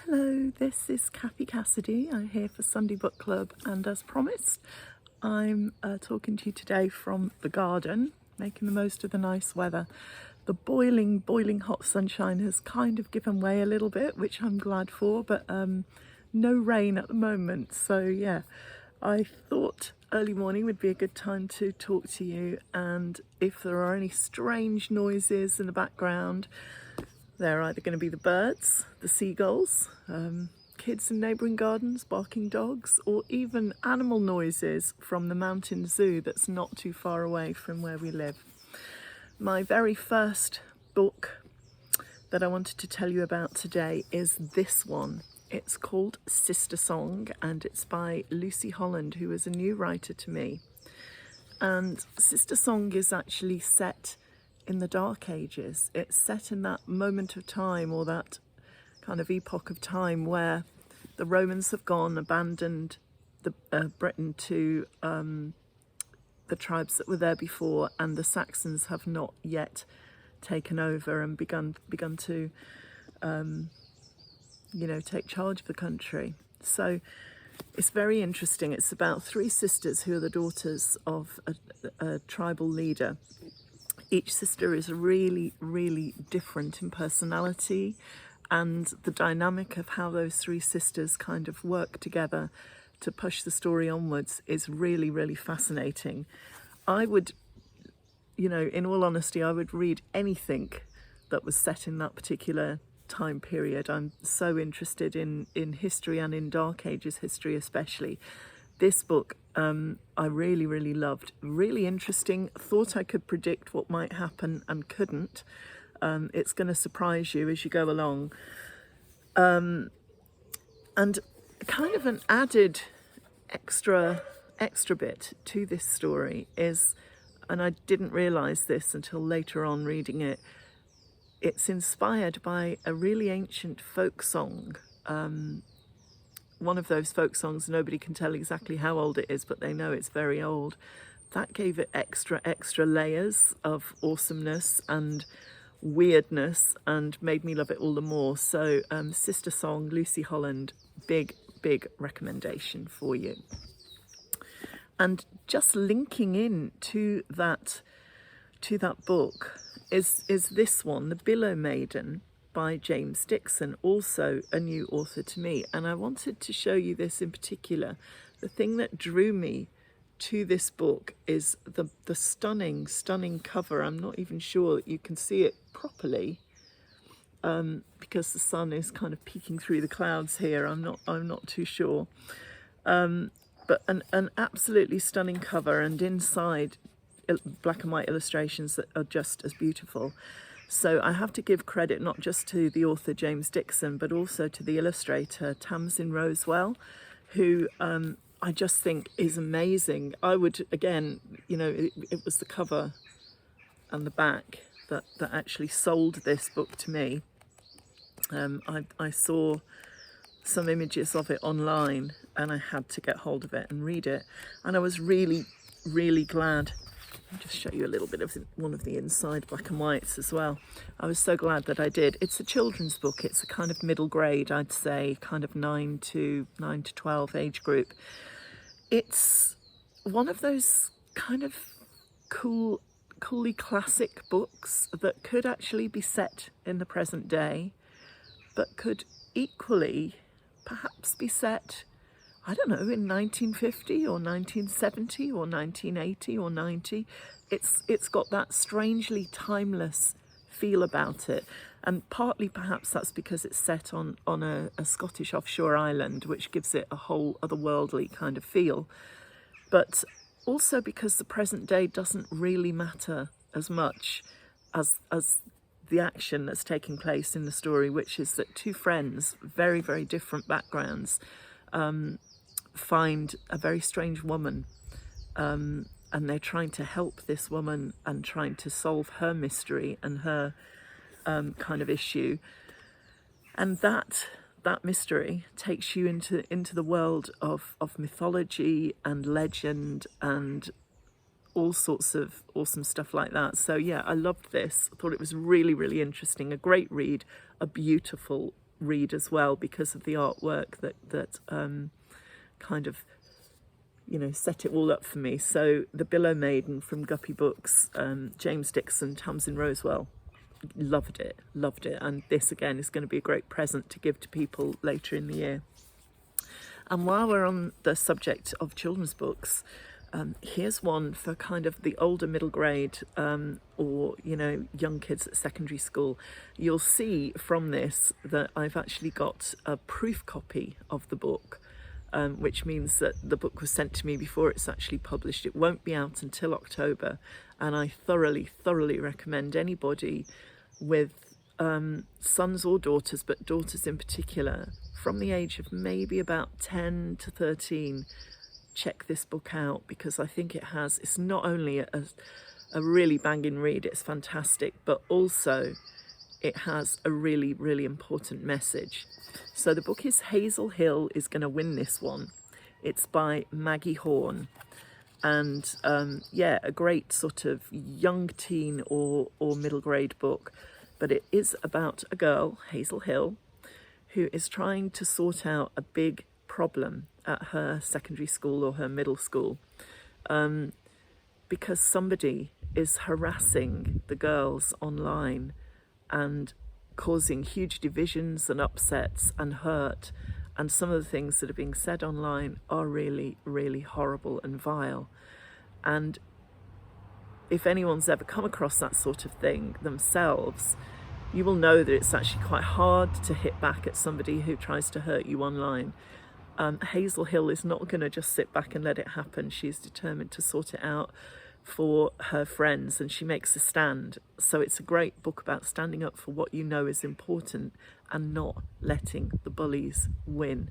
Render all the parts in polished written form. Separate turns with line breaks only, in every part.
Hello, this is Cathy Cassidy. I'm here for Sunday Book Club, and as promised, I'm talking to you today from the garden, making the most of the nice weather. The boiling hot sunshine has kind of given way a little bit, which I'm glad for, but no rain at the moment. So yeah, I thought early morning would be a good time to talk to you, and if there are any strange noises in the background, they're either going to be the birds, the seagulls, kids in neighbouring gardens, barking dogs, or even animal noises from the mountain zoo that's not too far away from where we live. My very first book that I wanted to tell you about today is this one. It's called Sister Song, and it's by Lucy Holland, who is a new writer to me. And Sister Song is actually set in the Dark Ages. It's set in that moment of time, or that kind of epoch of time where the Romans have gone, abandoned Britain to the tribes that were there before, and the Saxons have not yet taken over and begun to take charge of the country. So it's very interesting. It's about three sisters who are the daughters of a tribal leader. Each sister is really, really different in personality, and the dynamic of how those three sisters kind of work together to push the story onwards is really, really fascinating. I would, in all honesty, I would read anything that was set in that particular time period. I'm so interested in history, and in Dark Ages history especially. This book I really, really loved. Really interesting. Thought I could predict what might happen and couldn't. It's going to surprise you as you go along. And kind of an added extra bit to this story is, and I didn't realise this until later on reading it, it's inspired by a really ancient folk song. One of those folk songs, nobody can tell exactly how old it is, but they know it's very old. That gave it extra layers of awesomeness and weirdness, and made me love it all the more. So Sister Song, Lucy Holland, big recommendation for you. And just linking in to that book is this one, The Billow Maiden, by James Dixon, also a new author to me. And I wanted to show you this in particular. The thing that drew me to this book is the stunning cover. I'm not even sure that you can see it properly because the sun is kind of peeking through the clouds here. I'm not too sure, but an absolutely stunning cover, and inside black and white illustrations that are just as beautiful. So I have to give credit not just to the author James Dixon, but also to the illustrator Tamsin Rosewell, who I just think is amazing. I would, again, it was the cover and the back that actually sold this book to me. I saw some images of it online, and I had to get hold of it and read it. And I was really, really glad. I'll just show you a little bit of one of the inside black and whites as well. I was so glad that I did. It's a children's book. It's a kind of middle grade, I'd say, kind of 9 to 12 age group. It's one of those kind of coolly classic books that could actually be set in the present day, but could equally perhaps be set, I don't know, in 1950 or 1970 or 1980 or 90. It's got that strangely timeless feel about it, and partly perhaps that's because it's set on a Scottish offshore island, which gives it a whole otherworldly kind of feel, but also because the present day doesn't really matter as much as the action that's taking place in the story, which is that two friends, very, very different backgrounds, find a very strange woman, and they're trying to help this woman and trying to solve her mystery and her kind of issue. And that mystery takes you into the world of mythology and legend and all sorts of awesome stuff like that. So yeah, I loved this. I thought it was really, really interesting. A great read, a beautiful read as well, because of the artwork that kind of, you know, set it all up for me. So the Billow Maiden from Guppy Books, James Dixon, Tamsin Rosewell, loved it, and this again is going to be a great present to give to people later in the year. And while we're on the subject of children's books, here's one for kind of the older middle grade, or, you know, young kids at secondary school. You'll see from this that I've actually got a proof copy of the book, which means that the book was sent to me before it's actually published. It won't be out until October, and I thoroughly recommend anybody with sons or daughters, but daughters in particular, from the age of maybe about 10 to 13, check this book out, because I think it's not only a really banging read, it's fantastic, but also it has a really important message. So the book is Hazel Hill is Going to Win This One. It's by Maggie Horn, and yeah, a great sort of young teen or middle grade book, but it is about a girl, Hazel Hill, who is trying to sort out a big problem at her secondary school or her middle school, because somebody is harassing the girls online and causing huge divisions and upsets and hurt, and some of the things that are being said online are really horrible and vile. And if anyone's ever come across that sort of thing themselves, you will know that it's actually quite hard to hit back at somebody who tries to hurt you online. Hazel Hill is not going to just sit back and let it happen. She's determined to sort it out for her friends, and she makes a stand. So it's a great book about standing up for what you know is important and not letting the bullies win.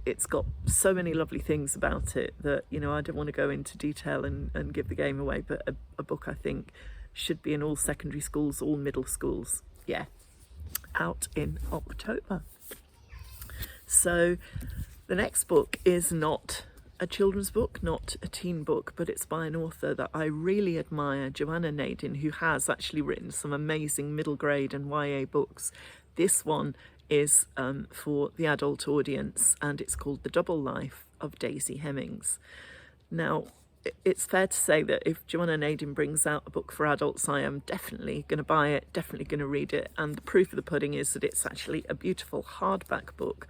It's got so many lovely things about it that, you know, I don't want to go into detail and give the game away, but a book I think should be in all secondary schools, all middle schools. Yeah, out in October. So the next book is not a children's book, not a teen book, but it's by an author that I really admire, Joanna Naden, who has actually written some amazing middle grade and YA books. This one is for the adult audience, and it's called The Double Life of Daisy Hemmings. Now, it's fair to say that if Joanna Naden brings out a book for adults, I am definitely going to buy it, definitely going to read it, and the proof of the pudding is that it's actually a beautiful hardback book.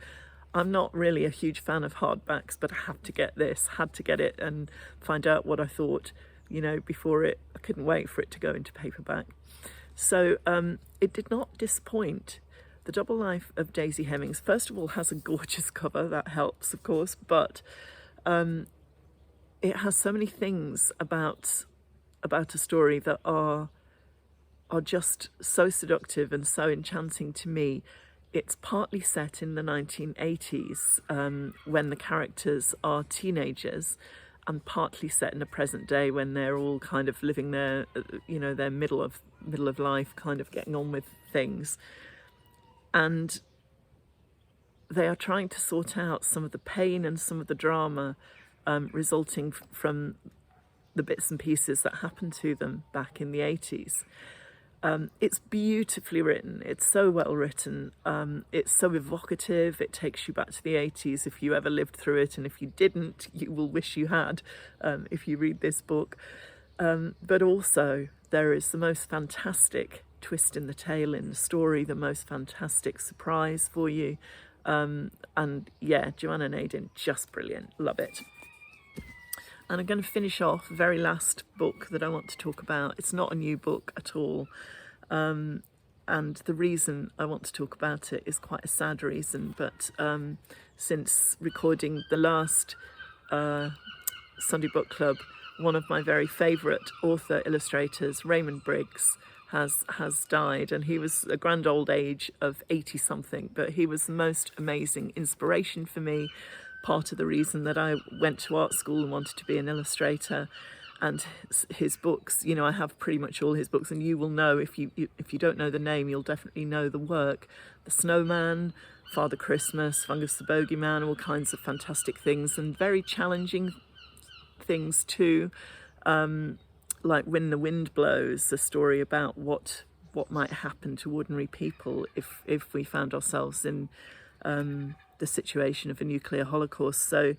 I'm not really a huge fan of hardbacks, but I had to get this, had to get it and find out what I thought, you know, before I couldn't wait for it to go into paperback. So it did not disappoint. The Double Life of Daisy Hemmings, first of all, has a gorgeous cover, that helps, of course, but it has so many things about a story that are just so seductive and so enchanting to me. It's partly set in the 1980s when the characters are teenagers, and partly set in the present day when they're all kind of living their, you know, their middle of life, kind of getting on with things. And they are trying to sort out some of the pain and some of the drama resulting from the bits and pieces that happened to them back in the 80s. It's beautifully written. It's so well written. It's so evocative. It takes you back to the 80s if you ever lived through it, and if you didn't, you will wish you had if you read this book. But also, there is the most fantastic twist in the tail in the story, the most fantastic surprise for you. And yeah, Joanna Naden, just brilliant. Love it. And I'm going to finish off the very last book that I want to talk about. It's not a new book at all. And the reason I want to talk about it is quite a sad reason. But since recording the last Sunday Book Club, one of my very favourite author illustrators, Raymond Briggs, has died, and he was a grand old age of 80 something, but he was the most amazing inspiration for me. Part of the reason that I went to art school and wanted to be an illustrator. And his books, you know, I have pretty much all his books, and you will know, if you don't know the name, you'll definitely know the work. The Snowman, Father Christmas, Fungus the Bogeyman, all kinds of fantastic things, and very challenging things too, like When the Wind Blows, a story about what what might happen to ordinary people if we found ourselves in the situation of a nuclear holocaust. So,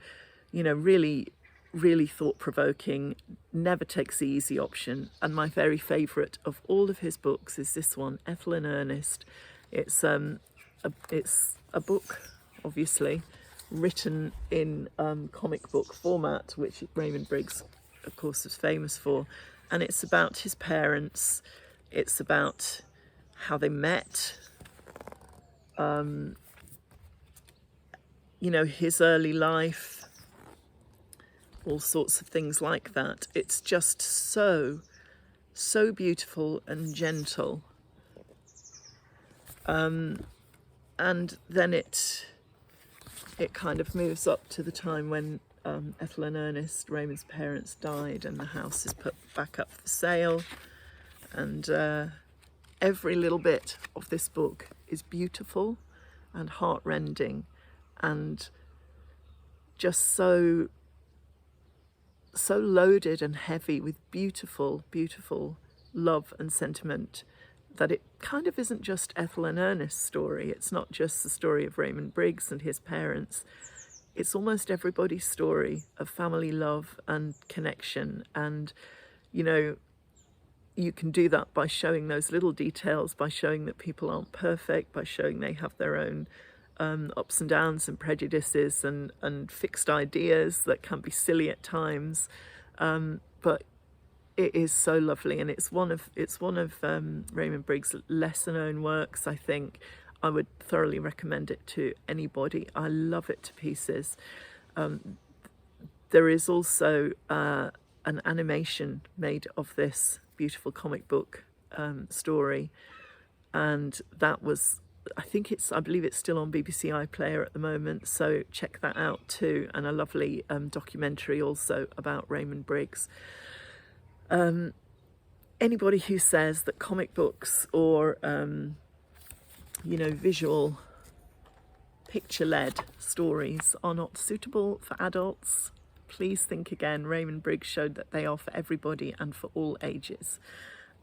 you know, really, really thought-provoking, never takes the easy option. And my very favourite of all of his books is this one, Ethel and Ernest. It's a book, obviously, written in comic book format, which Raymond Briggs, of course, was famous for. And it's about his parents. It's about how they met, you know, his early life, all sorts of things like that. It's just so beautiful and gentle. And then it kind of moves up to the time when Ethel and Ernest, Raymond's parents, died, and the house is put back up for sale. And every little bit of this book is beautiful and heartrending, and just so loaded and heavy with beautiful love and sentiment, that it kind of isn't just Ethel and Ernest's story. It's not just the story of Raymond Briggs and his parents. It's almost everybody's story of family love and connection. And, you know, you can do that by showing those little details, by showing that people aren't perfect, by showing they have their own ups and downs and prejudices and fixed ideas that can be silly at times. But it is so lovely, and it's one of Raymond Briggs' lesser known works. I think I would thoroughly recommend it to anybody. I love it to pieces. There is also an animation made of this beautiful comic book story, and that was, I believe it's still on BBC iPlayer at the moment, so check that out too. And a lovely documentary also about Raymond Briggs. Anybody who says that comic books or you know, visual picture-led stories are not suitable for adults, please think again. Raymond Briggs showed that they are for everybody and for all ages.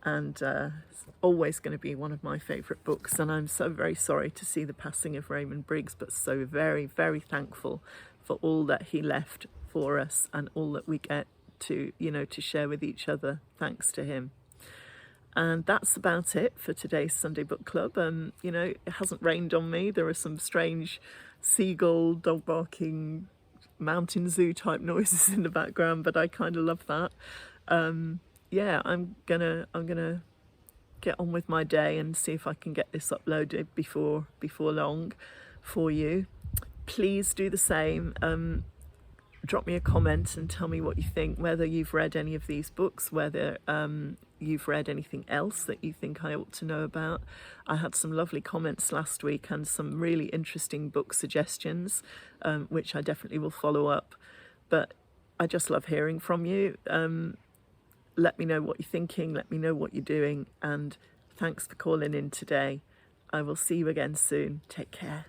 And it's always going to be one of my favourite books. And I'm so very sorry to see the passing of Raymond Briggs, but so very, very thankful for all that he left for us and all that we get to, you know, to share with each other thanks to him. And that's about it for today's Sunday Book Club. You know, it hasn't rained on me. There are some strange seagull, dog barking, mountain zoo type noises in the background, but I kind of love that. Yeah, I'm gonna get on with my day and see if I can get this uploaded before long for you. Please do the same. Drop me a comment and tell me what you think, whether you've read any of these books, whether you've read anything else that you think I ought to know about. I had some lovely comments last week and some really interesting book suggestions, which I definitely will follow up. But I just love hearing from you. Let me know what you're thinking, let me know what you're doing, and thanks for calling in today. I will see you again soon. Take care.